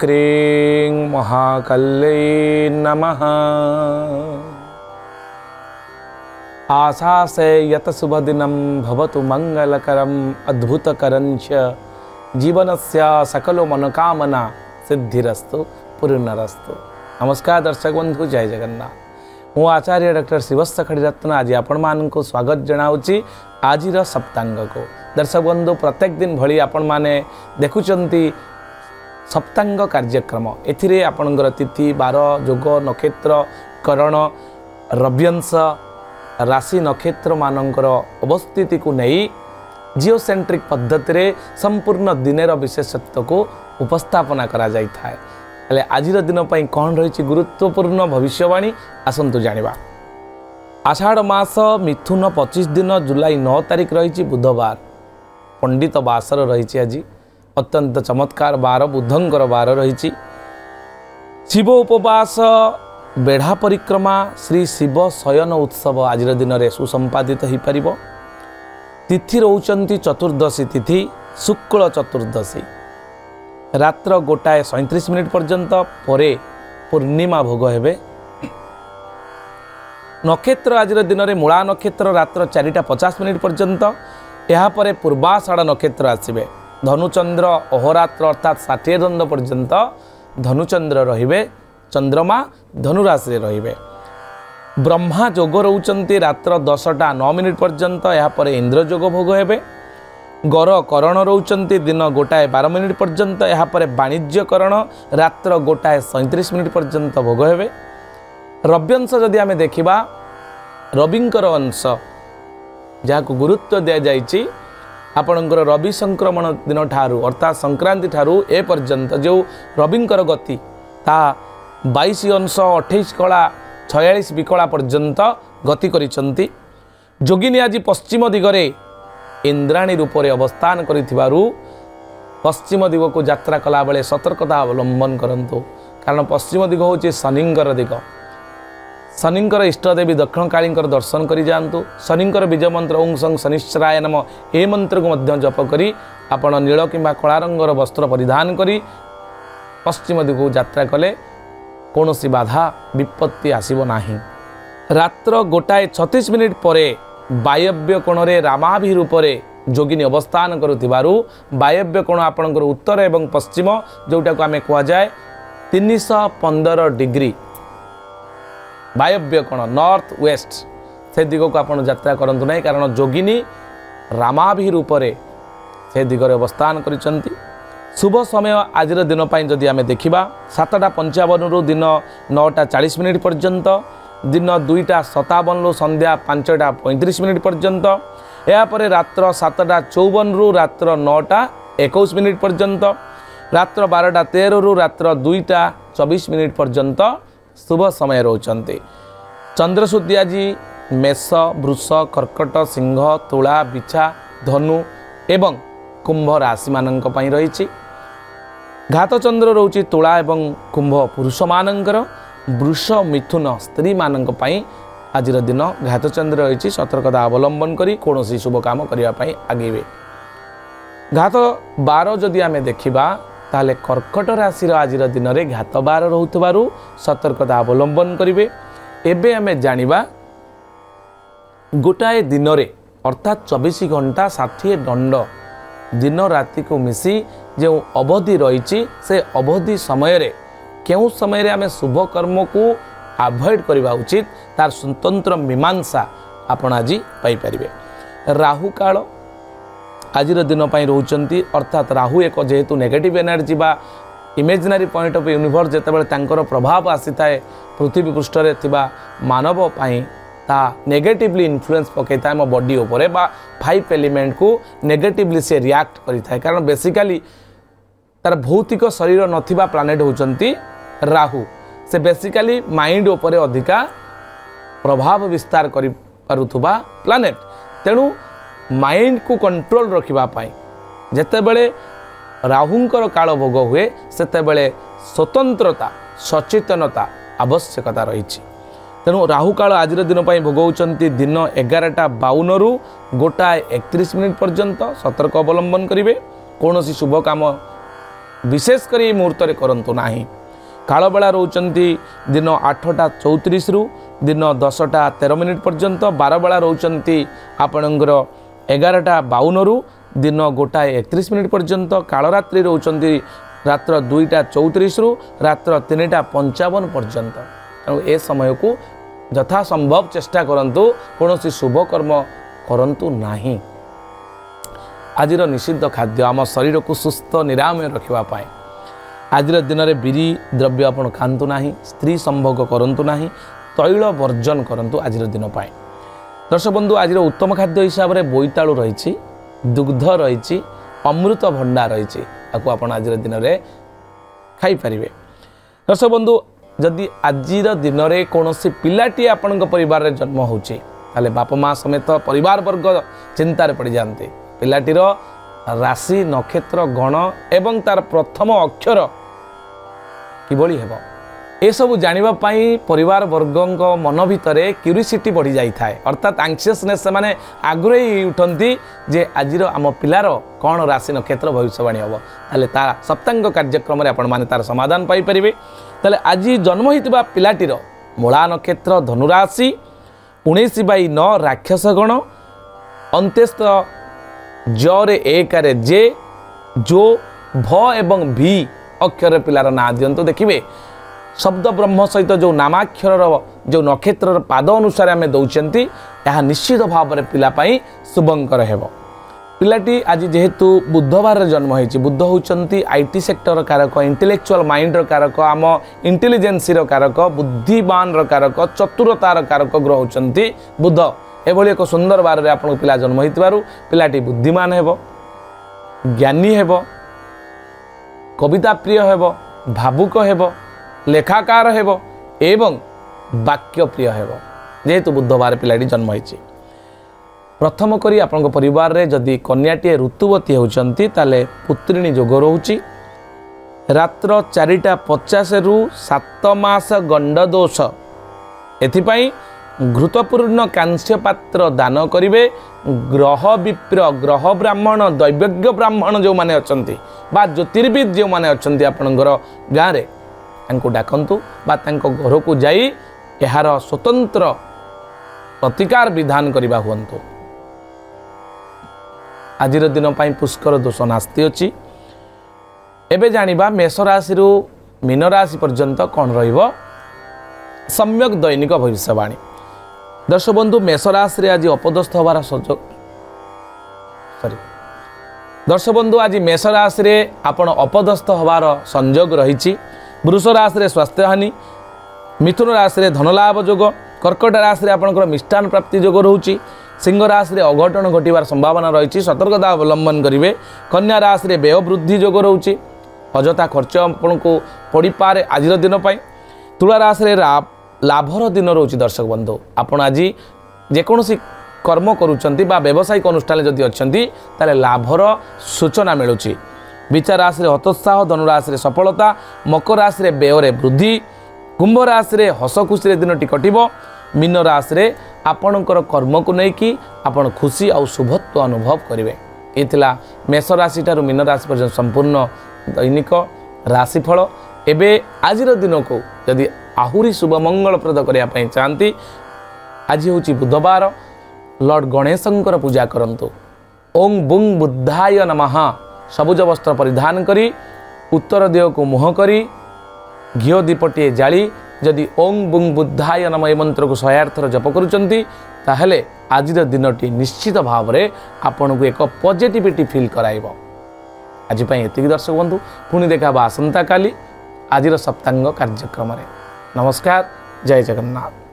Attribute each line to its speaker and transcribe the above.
Speaker 1: क्रीं महाकल्यै नमः। आशासे यत शुभदिनं भवतु मंगलकरम् अद्भुतकरञ्च जीवनस्य सकलो मनोकामना सिद्धिरस्तु पूर्णरस्तु। नमस्कार दर्शक बंधु, जय जगन्नाथ। मु आचार्य डॉक्टर शिवस्थ खड़ीरत्न आज आपण मानक स्वागत जनाऊँगी आज सप्तांग को। दर्शक बंधु, प्रत्येक दिन भली आपण माने देखुचंती सप्तांग कार्यक्रम। एथिरे आपणकर तिथि बार जोग नक्षत्र करण रव्यंश राशि नक्षत्र मानकर अवस्थिति को नहीं जिओसेंट्रिक पद्धति रे संपूर्ण दिनेर विशेषत्व को उपस्थापना करा जाय थाए। हेले आजिर दिन पई कौन रही गुरुत्वपूर्ण भविष्यवाणी आसंतु जानिबा। आषाढ़ मास मिथुन 25 दिन जुलाई 9 तारिख रही बुधवार पंडित बासर रही। आज अत्यंत चमत्कार बार बुधंकर बार रही। शिव उपवास बेढ़ा परिक्रमा श्री शिव शयन उत्सव आज दिन में सुसंपादित हो पार। तिथि रोचंती चतुर्दशी तिथि शुक्ल चतुर्दशी रात्र 1:37 पर्यंत परे पूर्णिमा भोग हेबे। नक्षत्र आज दिन में मूला नक्षत्र रात्र 4:50 पर्यंत यापर पूर्वाषाढ़ नक्षत्र आसबे। धनुचंद्र अहोरात्र अर्थात 60 दंड पर्यंत धनुचंद्र रहिबे। चंद्रमा धनुराशि रहिबे। ब्रह्मा जोग रोचंती रात्र 10:09 पर्यंत यापर इंद्र जोग भोग हेबे। गर करण रोचंती दिन 1:12 पर्यंत यापर वाणिज्य करण रात्र 1:37 पर्यंत भोग हेबे। रव्यंश जदि आमे देखिबा रविंकर अंश जहाँ गुरुत्व दि जाइछि आपणकर रवि संक्रमण दिन ठारू अर्थात संक्रांति ठारू ए पर्यंत जो रविंकर गति ता 22 अंश 28 कला 46 विकला पर्यंत गति करिसंती। जोगिनी आज पश्चिम दिगरे इंद्राणी रूप में अवस्थान करिथिबारु पश्चिम दिग को यात्रा कला बेले सतर्कता अवलंबन करंतु, कारण पश्चिम दिग होची शनिंकर दिग। शनिंकर इष्टदेवी दक्षिण काली दर्शन करि जांतु। शनिंकर बीज मंत्र ओं सं शनिश्चराय नमः ए मंत्र को मध्य जप करी आपण नील किंबा कला रंगर वस्त्र परिधान करी पश्चिम दिग को यात्रा कले कौनसी बाधा विपत्ति आसीबो नाही। रात्र 1:36 परे वायव्य कोण रे रामाभि रूप रे जोगिनी अवस्थान करुथिबारु वायव्य कोण आपणकर उत्तर एवं पश्चिम जोटा को आमे कहा जाय 315 डिग्री वायव्य कोण नॉर्थ वेस्ट से दिग को आपण यात्रा करंतु नहीं, कारण जोगिनी रामाभि रूप रे से दिगरे अवस्थान करिसंती। शुभ समय आज दिन पाई जदि आमे देखिबा 7:55 रु दिन 9:40 पर्यंत, दिन 2:57 रु संध्या 5:35 पर्यंत, यापर रात्र 7:54 रु रात्र 9:21 पर्यंत, रात्र 12:13 रु रात्र 2:24 पर्यंत शुभ समय रोचंती। चंद्रशुद्धि आज मेष वृष कर्कट सिंह तुला बिछा धनु एवं कुंभ राशि मानक पई रही। घात चंद्र रोची तुला एवं कुंभ पुरुष मानकर, वृष मिथुन स्त्री मानक पई आज दिन घात चंद्र रही। सतर्कता अवलंबन करी कौन शुभ काम करने आगे। घात बार जदि आमे देखिबा ताले कर्कट राशि आज दिन में घात बार रोथबारु सतर्कता अवलंबन करिवे। एबे आमे जानिबा गोटाए दिन रे अर्थात 24 घंटा 60 दंड दिन राति को मिसी जो अवधि रही से अवधि समय रे केउ समय रे आमे शुभ कर्म को अवॉइड करबा उचित तार स्वतंत्र मीमांसा आपण आज पाई परिबे। राहु काल आज दिन पाई रोचंती अर्थात राहु एक जेहेतु नेगेटिव एनर्जी बा इमेजिनरी पॉइंट ऑफ यूनिवर्स जेतेबेले तांकर प्रभाव आसी थाए पृथ्वी पृष्ठ रे थिबा मानव पाई ता नेगेटिवली इन्फ्लुएंस पकई था आम बॉडी उपरे बा 5 एलिमेंट को नेगेटिवली से रिएक्ट करि थाए, कारण बेसिकली तार भौतिक शरीर नथिबा प्लानेट होचंती राहु। से बेसिकली माइंड उपरे अधिका प्रभाव विस्तार करि पारुथुबा प्लानेट। तेणु माइंड को कंट्रोल रखिबा पाई जेतेबेले राहुंकर काल भोग हुए सेतेबेले स्वतंत्रता सचेतनता आवश्यकता रही। तेणु राहु काल आज दिन भोग होचंती दिन 11:52 रु 1:31 पर्यंत। सतर्क अवलंबन करेंगे। कौन शुभ काम विशेषकर ये मुहूर्त करंतु नाही। कालबेला रोचंती दिन 8:34 रु दिन 10:13 पर्यंत, 12 बेला रोचंती आपणकर 11:52 रु दिन 1:31 पर्यंत, कालरात्रि रोचंती रात्र 2:34 रु रात्र 3:55 पर्यंत। तेणु ए समय को यथा संभव चेष्टा करंतु कौन शुभ कर्म करंतु नाही। आजिर निषिद्ध खाद्य आम शरीर को सुस्थ निरामय रखिबा पाए आजिर दिन में बिरी द्रव्य आपण खातु ना, स्त्री संभोग करंतु नाही, तैल वर्जन करंतु आजिर दिन पाए। दर्शक बंधु आज उत्तम खाद्य हिसाब से बोईतालु रही, दुग्ध रही, अमृत भंडा रही, आपको आपण आज दिन में खाईपर। दर्शक बंधु जदि आज दिन में कौन पिलाटी आपण परिवार रे जन्म होचे ताले बाप माँ समेत परिवार वर्ग चिंतार पड़ जाते। पिलाटीर राशि नक्षत्र गण एवं तार प्रथम अक्षर किभली हेब ए सब जानिबा पाई परिवार वर्गों मन भितर क्यूरियोसिटी बढ़ी जाई थाए, अर्थात एंक्सियसनेस से माने आग्रही उठंती जे आजिर आम पिलार कौन राशि नक्षत्र भविष्यवाणी हम ताले तार सप्तांग कार्यक्रम आपण माने तार समाधान पाई परिबे। ताले आज जन्म होइतिबा पिलाटीर मूला नक्षत्र धनुराशि 19/9 राक्षस गण अंत्यस्थ जरे एक जे जो भ एवं भी अक्षर पिलार ना दियंतु। देखिए शब्द ब्रह्म सहित जो नामाक्षर जो नक्षत्र पाद अनुसार आम दौरान यह निश्चित भाव में पिलापाई शुभंकर हेब। पिलाटी आज जेहेतु बुधवार जन्म होती, बुध होती आईटी सेक्टर कारक, इंटेलेक्चुअल माइंड कारक, आम इंटेलिजेंसी कारक, बुद्धिमान कारक, चतुरतार कारक ग्रह होती बुध। एभली एक सुंदर बार में आपन पिला जन्म होइतिबारु पिलाटी बुद्धिमान हेब, ज्ञानी हेब, कविता प्रिय हेब, भावुक हेब, लेखाकार हेब एवं वाक्य प्रिय हेब। जेहेतु बुधवार पिलाटी जन्म होइछि। प्रथम करी आपन परिवार रे जदि कन्याटी ऋतुवती होउचंती ताले पुत्रिणी जोग रहउची। रात्र 4:50 रु 7 मास गंड दोष, एथिपाई घृतपूर्ण कांस्य पात्र दान करिवे। ग्रह विप्र, ग्रह ब्राह्मण, दैवज्ञ ब्राह्मण जो माने अछंती बा ज्योतिर्विद जो माने अछंती आपनगर गाँ रे तांको डाकंतु बा तांको घर को जाई एहार स्वतंत्र प्रतिकार विधान करिबा हुअंतु। आजिर दिन पाई पुष्कर दोष नास्ति अछि। एबे जानिबा मेष राशि रु मीन राशि पर्यंत कौन रहिबो सम्यक दैनिक भविष्यवाणी। दर्शक बंधु मेष राशि आज अपदस्थ हबार सुजोग दर्शक बंधु आज मेष राशि आपण अपदस्थ हबार संजोग रही। वृष राशि स्वास्थ्य हानि, मिथुन राशि धनलाभ जोग, कर्कट राशि आपंकर मिष्टान प्राप्ति जोग रोचे, सिंह राशि अघटन घटार संभावना रही, सतर्कता अवलंबन करेंगे। कन्या राशि व्यय वृद्धि जोग रोचे, अजथा खर्च आपन को पड़ पारे आज दिन पर। तुला राशि लाभर दिन रोचे। दर्शक बंधु आपण आज जेकोसी कर्म करुँच व्यवसायिक अनुष्ठान जदि अच्छा ताले लाभर सूचना मिलूँ। विचार राशि हतोत्साह, धनुराशि सफलता, मकर राशि व्यय वृद्धि, कुंभ राशि हस खुशी दिन टी कटिब, मीन राशि आपणकर कर्म को लेकिन आपण खुशी और शुभत्व अनुभव करेंगे। ये मेष राशि ठारू मीन राशि पर्यंत संपूर्ण दैनिक राशिफल। एबे आज दिन को यदि आहुरी शुभ मंगलप्रद करने चाहती आज हूँ बुधवार, लॉर्ड गणेशंकर पूजा करंतु। ओं बुंग बुद्धाय नमः सबुज वस्त्र परिधान करी उत्तर देह को मुह करी घिओ दीपटे जाली जदि ओं बुंग बुद्धाय नम ए मंत्र को 100 थर जप करुचंती ताहले आज दिनटी निश्चित भाव में आपन को एक पॉजिटिविटी फील कराइबो। आज पई एतिक दर्शक बंधु पुणी देखा आसंता काली आज सप्तांग कार्यक्रम। नमस्कार, जय जगन्नाथ।